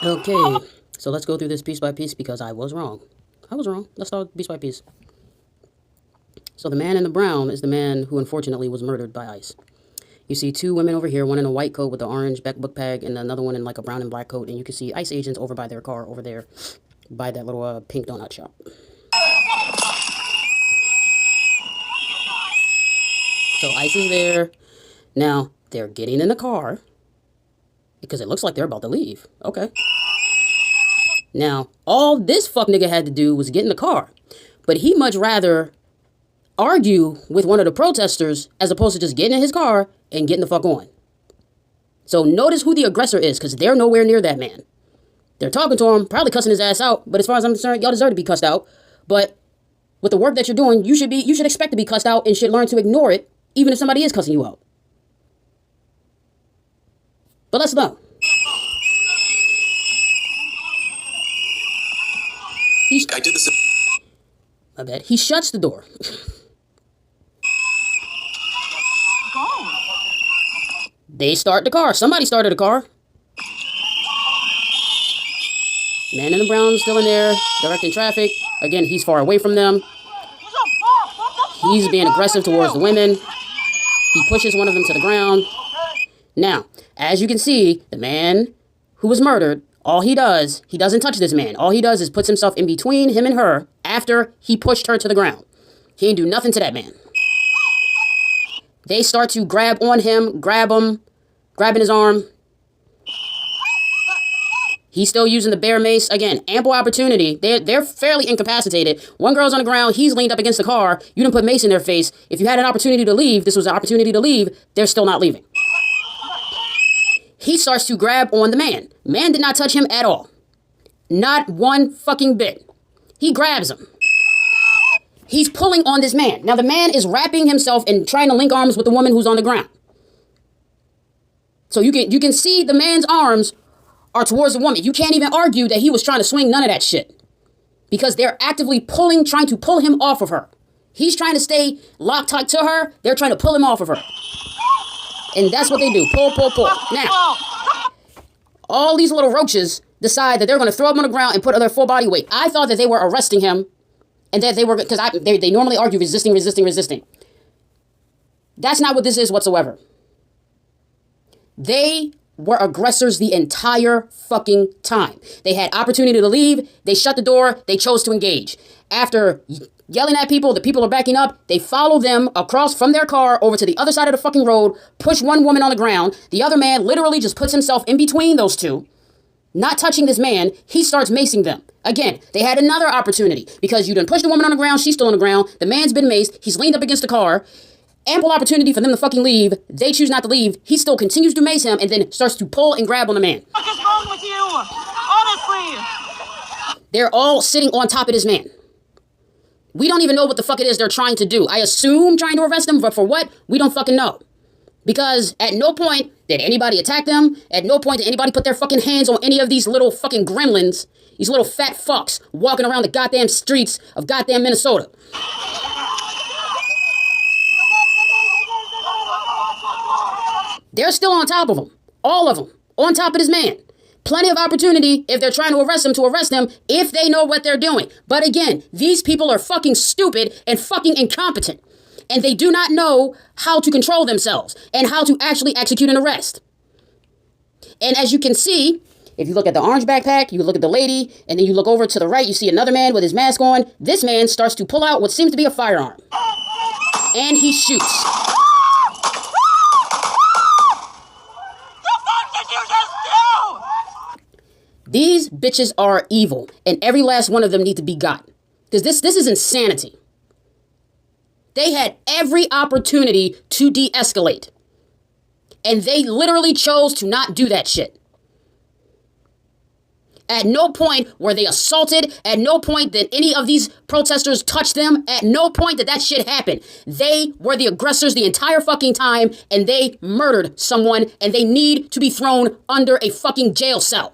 Okay, so let's go through this piece by piece because I was wrong. I was wrong. Let's start piece by piece. So the man in the brown is the man who unfortunately was murdered by ICE. You see two women over here, one in a white coat with the orange book bag and another one in like a brown and black coat. And you can see ICE agents over by their car over there by that little pink donut shop. So ICE is there. Now, they're getting in the car because it looks like they're about to leave. Okay. Now, all this fuck nigga had to do was get in the car. But he much rather argue with one of the protesters as opposed to just getting in his car and getting the fuck on. So notice who the aggressor is, because they're nowhere near that man. They're talking to him, probably cussing his ass out, but as far as I'm concerned, y'all deserve to be cussed out. But with the work that you're doing, you should expect to be cussed out and should learn to ignore it, even if somebody is cussing you out. But let's know. I did this. My bad. He shuts the door. They start the car. Somebody started the car. Man in the brown still in there, directing traffic. Again, he's far away from them. He's being aggressive towards the women. He pushes one of them to the ground. Now, as you can see, the man who was murdered, all he doesn't touch this man. All he does is puts himself in between him and her after he pushed her to the ground. He didn't do nothing to that man. They start to grab on him, grabbing his arm. He's still using the bear mace. Again, ample opportunity. They're fairly incapacitated. One girl's on the ground. He's leaned up against the car. You didn't put mace in their face. If you had an opportunity to leave, this was an opportunity to leave. They're still not leaving. He starts to grab on the man. Man did not touch him at all. Not one fucking bit. He grabs him. He's pulling on this man. Now the man is wrapping himself and trying to link arms with the woman who's on the ground. So you can see the man's arms are towards the woman. You can't even argue that he was trying to swing none of that shit. Because they're actively trying to pull him off of her. He's trying to stay locked tight to her. They're trying to pull him off of her. And that's what they do. Pull, pull, pull. Now, all these little roaches decide that they're going to throw him on the ground and put their full body weight. I thought that they were arresting him and that they were, because they normally argue resisting. That's not what this is whatsoever. They were aggressors the entire fucking time. They had opportunity to leave. They shut the door. They chose to engage. After yelling at people, the people are backing up. They follow them across from their car over to the other side of the fucking road, push one woman on the ground. The other man literally just puts himself in between those two, not touching this man. He starts macing them. Again, they had another opportunity because you done pushed the woman on the ground. She's still on the ground. The man's been maced. He's leaned up against the car. Ample opportunity for them to fucking leave. They choose not to leave. He still continues to mace him and then starts to pull and grab on the man. What is wrong with you? Honestly. They're all sitting on top of this man. We don't even know what the fuck it is they're trying to do. I assume trying to arrest him, but for what? We don't fucking know. Because at no point did anybody attack them. At no point did anybody put their fucking hands on any of these little fucking gremlins. These little fat fucks walking around the goddamn streets of goddamn Minnesota. They're still on top of him. All of them. On top of this man. Plenty of opportunity if they're trying to arrest him if they know what they're doing. But again, these people are fucking stupid and fucking incompetent. And they do not know how to control themselves and how to actually execute an arrest. And as you can see, if you look at the orange backpack, you look at the lady, and then you look over to the right, you see another man with his mask on. This man starts to pull out what seems to be a firearm. And he shoots. These bitches are evil, and every last one of them need to be got. Because this is insanity. They had every opportunity to de-escalate. And they literally chose to not do that shit. At no point were they assaulted. At no point did any of these protesters touch them. At no point did that shit happen. They were the aggressors the entire fucking time, and they murdered someone, and they need to be thrown under a fucking jail cell.